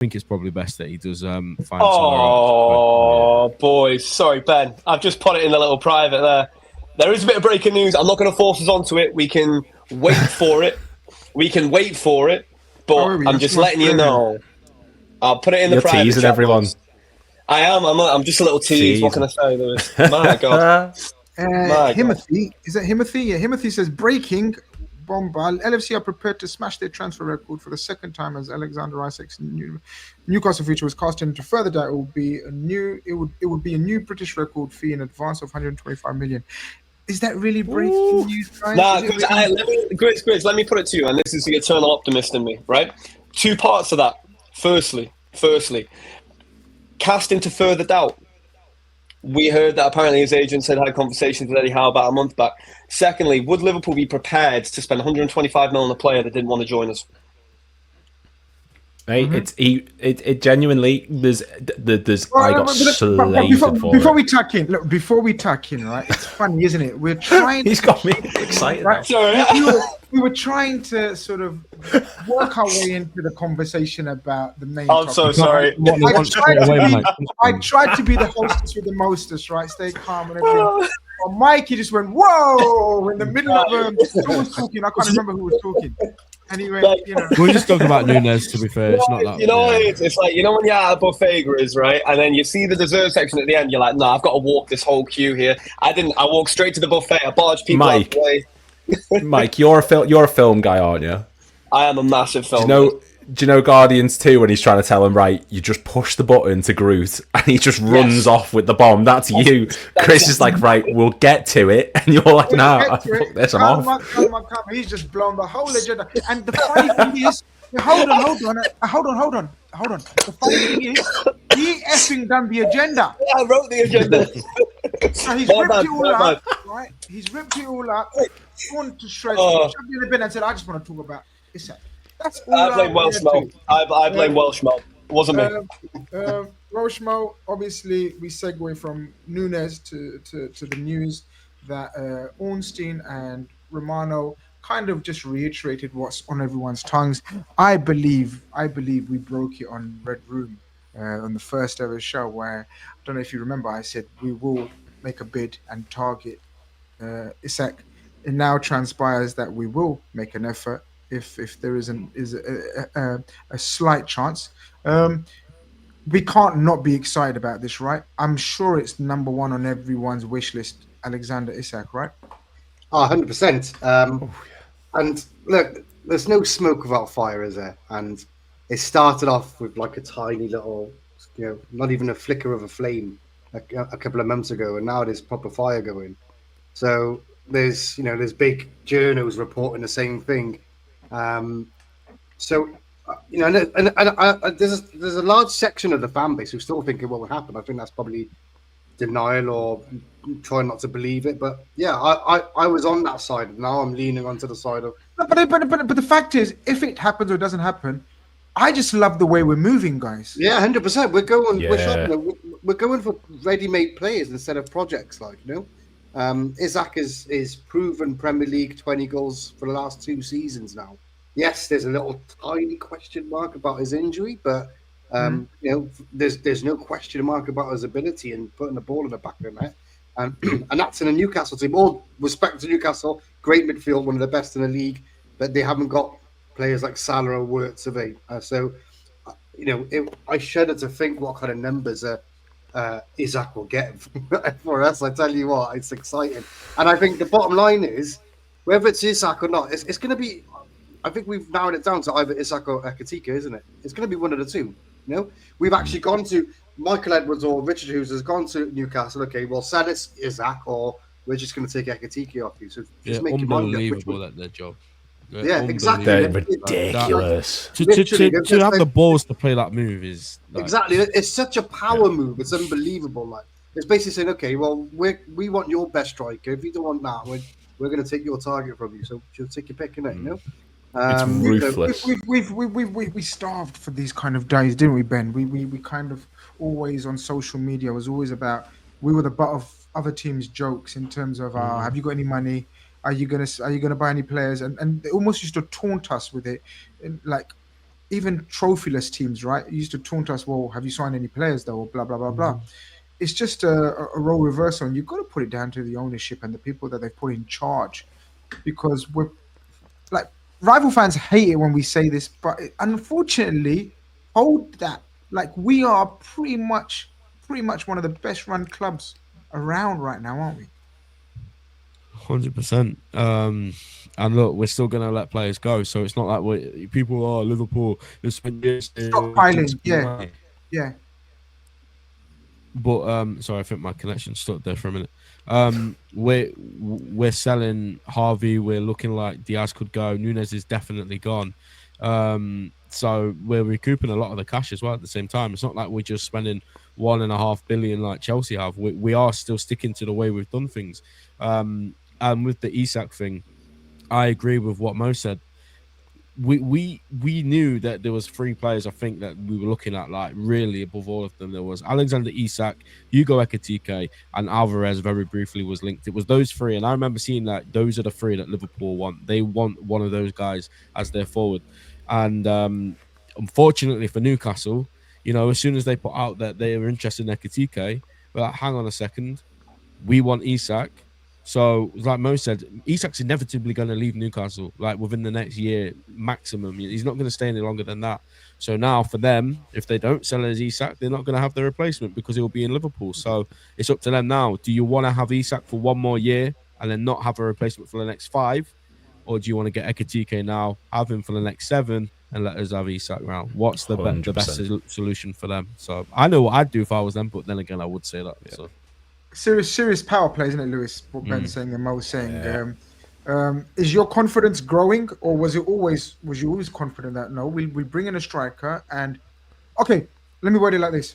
think it's probably best that he does find somewhere else. Oh, boys. Sorry, Ben. I've just put it in the little private there. There is a bit of breaking news. I'm not going to force us onto it. We can wait for it. But I'm just letting you know. I'll put it in the private. You're teasing everyone. I am. I'm just a little tease. What can I say, Lewis? My God. Himothy. Is that Himothy? Yeah, Himothy says, breaking bomba. LFC are prepared to smash their transfer record for the second time as Alexander Isak's Newcastle future was cast into further doubt. It would be a new British record fee in advance of 125 million. Is that really breaking news, guys? Nah, Grizz, let me put it to you, and this is the eternal optimist in me, right? Two parts of that. Firstly, cast into further doubt. We heard that apparently his agents had conversations with Eddie Howe about a month back. Secondly, would Liverpool be prepared to spend 125 million on a player that didn't want to join us? Right, it genuinely there's I got slated for before we tuck in. Look, before we tuck in, right? It's funny, isn't it? We're trying. He's got me excited. Right? We were trying to sort of work our way into the conversation about the main. I'm so sorry. I tried to be the hostess with the mostest, right? Stay calm and everything. Well, Mikey just went whoa in the middle of who was talking. I can't remember who was talking. Anyway, we're just talking about Nunez. To be fair, it's not that. You know what it is? It's like when you're at a buffet, Grizz, right? And then you see the dessert section at the end. You're like, no, I've got to walk this whole queue here. I didn't. I walked straight to the buffet. I barged people out the way. Mike, you're a film guy, aren't you? I am a massive film. Do you know Guardians 2 when he's trying to tell him, right, you just push the button to Groot and he just runs off with the bomb? That's you. Chris is like, right, we'll get to it. And you're like, nah, fuck this, I'm off. Come on. He's just blown the whole agenda. And the funny thing is, hold on. The funny thing is, he effing done the agenda. Yeah, I wrote the agenda. So he's ripped it all up, right? He's ripped it all up, torn to shreds, shoved it in the bin and said, I just want to talk about Isak. That's all I blame Welshmo. I blame Welshmo. It wasn't me. Welshmo, obviously, we segue from Nunez to the news that Ornstein and Romano kind of just reiterated what's on everyone's tongues. I believe we broke it on Red Room on the first ever show where, I don't know if you remember, I said we will make a bid and target Isak. It now transpires that we will make an effort if there is a slight chance. We can't not be excited about this, right? I'm sure it's number one on everyone's wish list, Alexander Isak, right? 100%. And look, there's no smoke without fire, is there? And it started off with like a tiny little, not even a flicker of a flame a couple of months ago, and now there's proper fire going. So there's big journals reporting the same thing. There's a large section of the fan base who's still thinking what would happen. I think that's probably denial or trying not to believe it. But yeah, I was on that side. Now I'm leaning onto the side of. But the fact is, if it happens or doesn't happen, I just love the way we're moving, guys. Yeah, 100%. We're going. Yeah. We're going for ready-made players instead of projects, Isak is proven Premier League 20 goals for the last 2 seasons now. Yes, there's a little tiny question mark about his injury, but there's no question mark about his ability in putting the ball in the back of the net, and that's in a Newcastle team. All respect to Newcastle, great midfield, one of the best in the league, but they haven't got players like Salah or Wirtz of it. I shudder to think what kind of numbers Isak will get for us. I tell you what, it's exciting, and I think the bottom line is whether it's Isak or not, it's going to be. I think we've narrowed it down to either Isak or Ekatika, isn't it? It's going to be one of the two. We've actually gone to Michael Edwards or Richard Hughes has gone to Newcastle. Okay, well, send us Isak, or we're just going to take Ekatika off you. So just make your mind up. Unbelievable at their job. Yeah, exactly. They're ridiculous. To have the balls to play that move is exactly. It's such a power move. It's unbelievable. It's basically saying, okay, well, we want your best striker. If you don't want that, we're going to take your target from you. So you'll take your pick, innit? It's ruthless. We starved for these kind of days, didn't we, Ben? We kind of always on social media was always about we were the butt of other teams' jokes in terms of have you got any money? Are you gonna buy any players? And they almost used to taunt us with it, even trophyless teams, right, used to taunt us, well, have you signed any players though, or blah, blah, blah, blah. It's just a role reversal, and you've got to put it down to the ownership and the people that they've put in charge, because we're like, rival fans hate it when we say this, but unfortunately, hold that. Like, we are pretty much one of the best run clubs around right now, aren't we? 100%. And look, we're still going to let players go, so it's not like people are Liverpool. Stockpiling, yeah. But sorry, I think my connection stopped there for a minute. We're selling Harvey. We're looking like Diaz could go. Nunez is definitely gone. So we're recouping a lot of the cash as well at the same time. It's not like we're just spending 1.5 billion like Chelsea have. We are still sticking to the way we've done things. And with the Isak thing, I agree with what Mo said. We knew that there was 3 players, I think, that we were looking at, like, really above all of them. There was Alexander Isak, Hugo Ekitike, and Alvarez very briefly was linked. It was those 3, and I remember seeing that those are the 3 that Liverpool want. They want one of those guys as their forward. And unfortunately for Newcastle, as soon as they put out that they were interested in Ekitike, we're like, hang on a second, we want Isak. So, like Mo said, Isak's inevitably going to leave Newcastle, like, within the next year maximum. He's not going to stay any longer than that. So now, for them, if they don't sell as Isak, they're not going to have their replacement because he'll be in Liverpool. So it's up to them now. Do you want to have Isak for 1 more year and then not have a replacement for the next 5? Or do you want to get Ekitike now, have him for the next 7, and let us have Isak now? What's the best solution for them? So I know what I'd do if I was them, but then again, I would say that. Yeah. So. Serious power play, isn't it, Lewis? What Ben's saying and Mo's saying. Is your confidence growing, or was you always confident that we'll bring in a striker? And okay, let me word it like this: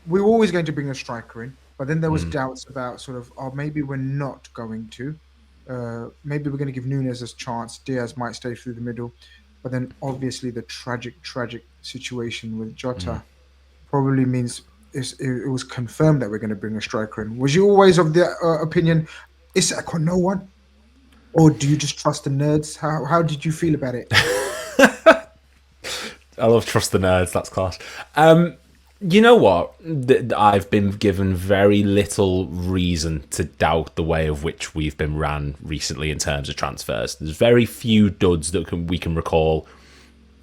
we were always going to bring a striker in, but then there was doubts about sort of, maybe we're not going to. Maybe we're going to give Nunez a chance. Diaz might stay through the middle, but then obviously the tragic situation with Jota probably means. It was confirmed that we're going to bring a striker in. Was you always of the opinion, Isak or no one? Or do you just trust the nerds? How did you feel about it? I love trust the nerds. That's class. You know what? I've been given very little reason to doubt the way of which we've been ran recently in terms of transfers. There's very few duds that we can recall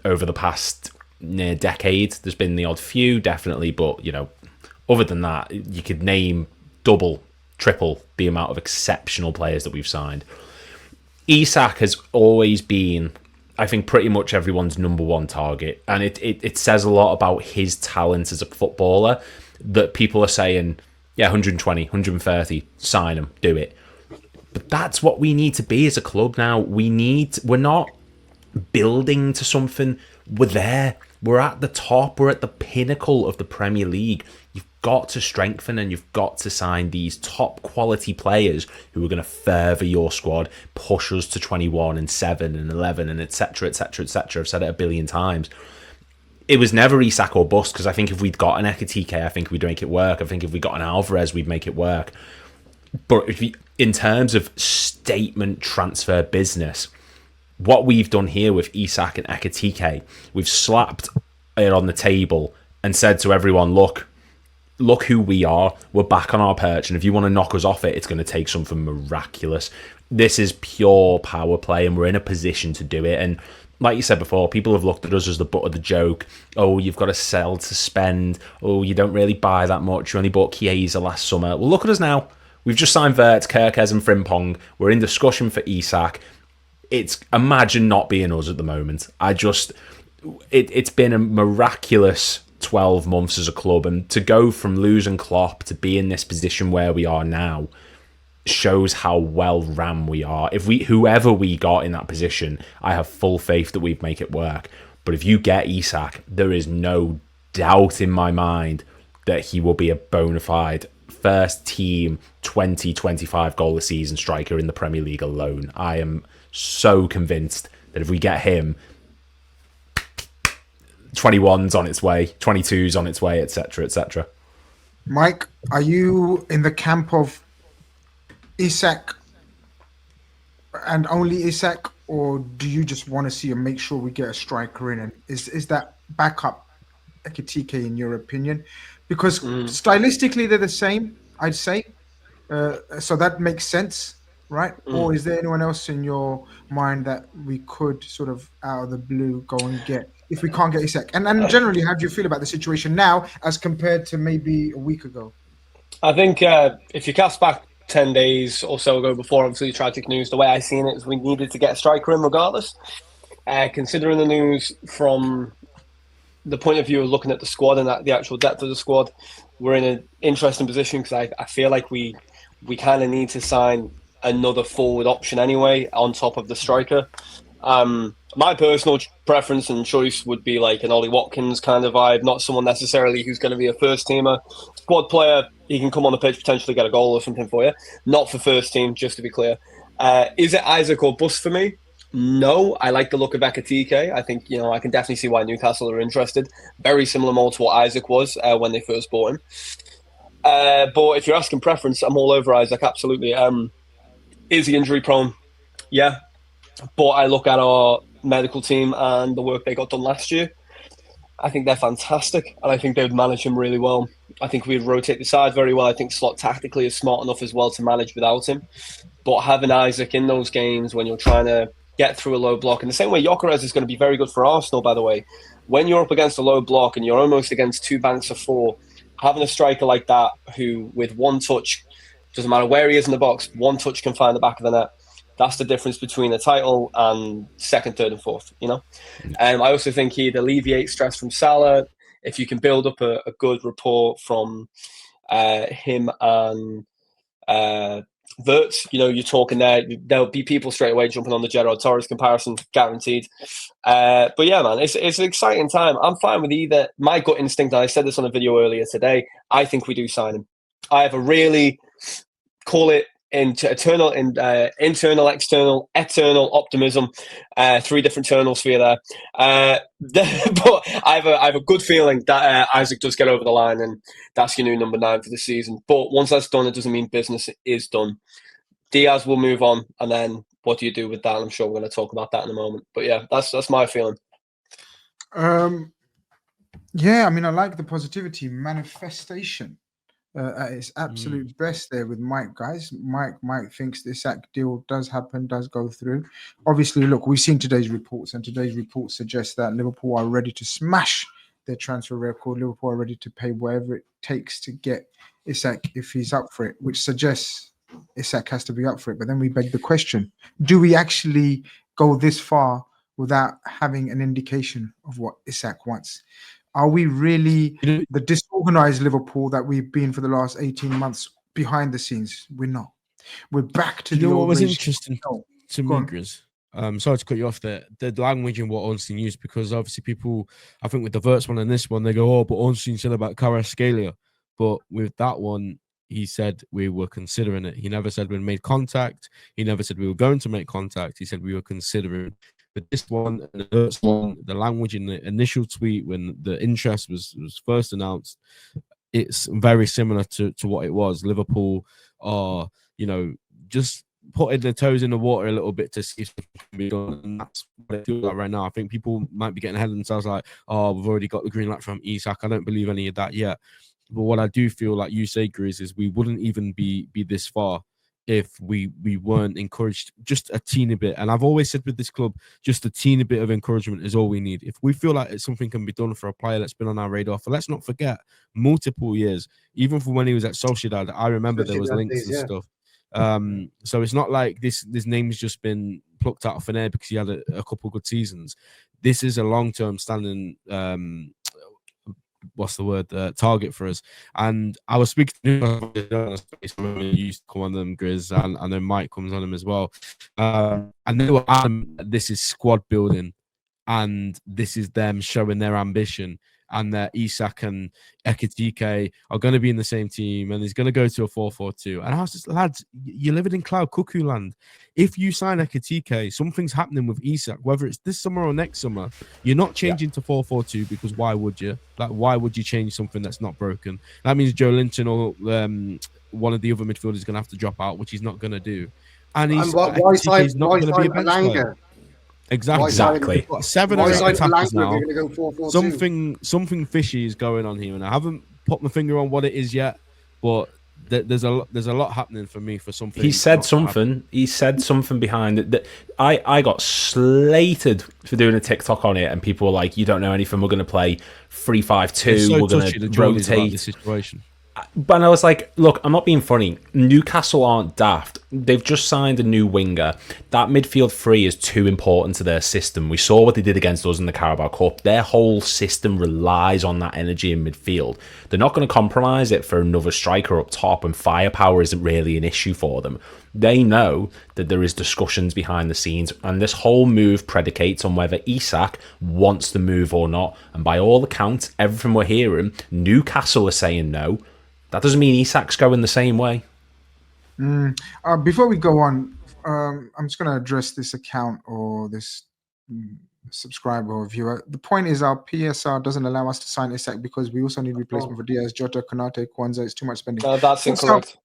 over the past near decade. There's been the odd few, definitely, but other than that, you could name double, triple the amount of exceptional players that we've signed. Isak has always been, I think, pretty much everyone's number 1 target, and it says a lot about his talent as a footballer that people are saying, 120, 130, sign him, do it. But that's what we need to be as a club now. We're not building to something. We're there. We're at the top. We're at the pinnacle of the Premier League. You've got to strengthen, and you've got to sign these top quality players who are going to further your squad, push us to 21 and 7 and 11 and etc, etc, etc. I've said it a billion times. It was never Isak or bust, because I think if we'd got an Ekitike, I think we'd make it work. I think if we got an Alvarez, we'd make it work. But in terms of statement transfer business, what we've done here with Isak and Ekitike, we've slapped it on the table and said to everyone, look who we are. We're back on our perch, and if you want to knock us off it, it's going to take something miraculous. This is pure power play, and we're in a position to do it. And like you said before, people have looked at us as the butt of the joke. Oh, you've got to sell to spend. Oh, you don't really buy that much. You only bought Chiesa last summer. Well, look at us now. We've just signed Wirtz, Kerkez and Frimpong. We're in discussion for Isak. Imagine not being us at the moment. It's been a miraculous 12 months as a club, and to go from losing Klopp to be in this position where we are now shows how well ran we are. Whoever we got in that position, I have full faith that we'd make it work. But if you get Isak, there is no doubt in my mind that he will be a bona fide first team 20-25 goal a season striker in the Premier League alone. I am so convinced that if we get him, 21's on its way, 22's on its way, etc, etc. Mike, are you in the camp of Isak And only Isak, or do you just want to see and make sure we get a striker in? And is that backup Ekitike in your opinion? Because stylistically they're the same, I'd say. So that makes sense, right? Or is there anyone else in your mind that we could sort of out of the blue go and get if we can't get Isak? And generally, how do you feel about the situation now as compared to maybe a week ago? I think if you cast back 10 days or so ago before obviously the tragic news, the way I seen it is we needed to get a striker in regardless. Considering the news from the point of view of looking at the squad and the actual depth of the squad, we're in an interesting position because I feel like we kind of need to sign another forward option anyway on top of the striker. My personal preference and choice would be like an Ollie Watkins kind of vibe, not someone necessarily who's going to be a first teamer. Squad player, he can come on the pitch, potentially get a goal or something for you. Not for first team, just to be clear. Is it Isak or bust for me? No, I like the look of Ekitike. I think, I can definitely see why Newcastle are interested. Very similar mold to what Isak was when they first bought him. But if you're asking preference, I'm all over Isak, absolutely. Is he injury prone? Yeah. But I look at our medical team and the work they got done last year. I think they're fantastic, and I think they would manage him really well. I think we'd rotate the side very well. I think Slot tactically is smart enough as well to manage without him. But having Isak in those games when you're trying to get through a low block, in the same way Gyökeres is going to be very good for Arsenal, by the way. When you're up against a low block and you're almost against two banks of four, having a striker like that who, with one touch, doesn't matter where he is in the box, one touch can find the back of the net. That's the difference between a title and second, third, and fourth. I also think he'd alleviate stress from Salah if you can build up a good rapport from him and Wirtz. You're talking there. There'll be people straight away jumping on the Gerrard Torres comparison, guaranteed. But yeah, man, it's an exciting time. I'm fine with either. My gut instinct, and I said this on a video earlier today, I think we do sign him. I have a really, call it internal, external, eternal optimism. 3 different ternals for you there. But I have a good feeling that Isak does get over the line, and that's your new number 9 for the season. But once that's done, it doesn't mean business is done. Diaz will move on, and then what do you do with that? I'm sure we're going to talk about that in a moment. But yeah, that's my feeling. Yeah, I mean, I like the positivity manifestation. At its absolute best there with Mike, guys. Mike thinks the Isak deal does happen, does go through. Obviously, look, we've seen today's reports, and today's reports suggest that Liverpool are ready to smash their transfer record. Liverpool are ready to pay whatever it takes to get Isak if he's up for it, which suggests Isak has to be up for it. But then we beg the question, do we actually go this far without having an indication of what Isak wants? Are we really the disorganized Liverpool that we've been for the last 18 months behind the scenes? We're not. We're back to the old. What was interesting to me, Grizz? Sorry to cut you off there. The language and what Ornstein used, because obviously people, I think with the Wirtz one and this one, they go, but Ornstein said about Kvaratskhelia. But with that one, he said we were considering it. He never said we made contact. He never said we were going to make contact. He said we were considering. But this one and the first one, the language in the initial tweet when the interest was first announced, it's very similar to what it was. Liverpool are, just putting their toes in the water a little bit to see if something can be done. And that's what it feels like right now. I think people might be getting ahead of themselves like, we've already got the green light from Isak. I don't believe any of that yet. But what I do feel like you say, Grizz, is we wouldn't even be this far if we weren't encouraged just a teeny bit. And I've always said with this club, just a teeny bit of encouragement is all we need. If we feel like something can be done for a player that's been on our radar for, let's not forget, multiple years, even from when he was at Sociedad, I remember there was links and stuff. So it's not like this name's just been plucked out of thin air because he had a couple good seasons. This is a long-term standing target for us. And I was speaking to you used to come on them, Grizz, and I know Mike comes on them as well. And they were adamant this is squad building and this is them showing their ambition, and that Isak and Ekitike are going to be in the same team and he's going to go to a 4-4-2. And I was just, lads, you're living in cloud cuckoo land. If you sign Ekitike, something's happening with Isak, whether it's this summer or next summer. You're not changing to 4-4-2 because why would you? Like, why would you change something that's not broken? That means Joe Linton or one of the other midfielders is going to have to drop out, which he's not going to do. and he's why sign he's not going to be a bench player. Malanga? Exactly. We've got 7 Why or 8 sign attackers Malanga now. if you're going to go 4-4-2? Something fishy is going on here, and I haven't put my finger on what it is yet. But there's a lot happening for me for something. He said something. He said something behind it. That I got slated for doing a TikTok on it, and people were like, "You don't know anything. We're going to play 3-5-2. We're going to rotate." The situation. But I was like, look, I'm not being funny. Newcastle aren't daft. They've just signed a new winger. That midfield three is too important to their system. We saw what they did against us in the Carabao Cup. Their whole system relies on that energy in midfield. They're not going to compromise it for another striker up top, and firepower isn't really an issue for them. They know that there is discussions behind the scenes, and this whole move predicates on whether Isak wants the move or not. And by all accounts, everything we're hearing, Newcastle are saying no. That doesn't mean Isak's going the same way. Before we go on, I'm just going to address this account or this subscriber or viewer. The point is our PSR doesn't allow us to sign Isak because we also need replacement for Diaz, Jota, Konate, Kwanzaa. It's too much spending. No, that's incorrect.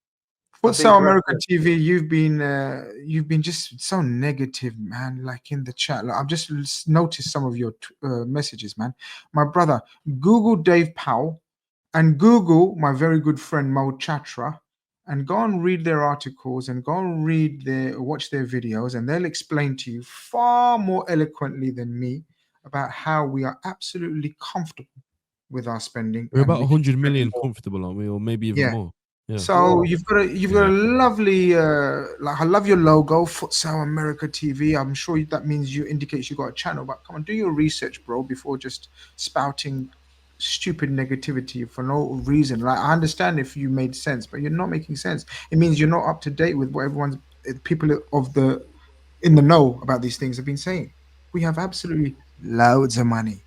Futsal America TV, you've been just so negative, man. Like in the chat, like, I've just noticed some of your messages, man. My brother, Google Dave Powell. And Google my very good friend Mo Chatra, and go and read their articles and go and watch their videos, and they'll explain to you far more eloquently than me about how we are absolutely comfortable with our spending. We're about 100 million comfortable, aren't we, or maybe even more? Yeah. So you've got a lovely like I love your logo, Futsal America TV. I'm sure that means you indicates you got a channel, but come on, do your research, bro, before just spouting stupid negativity for no reason. Like, I understand if you made sense, but you're not making sense. It means you're not up to date with what people in the know about these things have been saying. We have absolutely loads of money,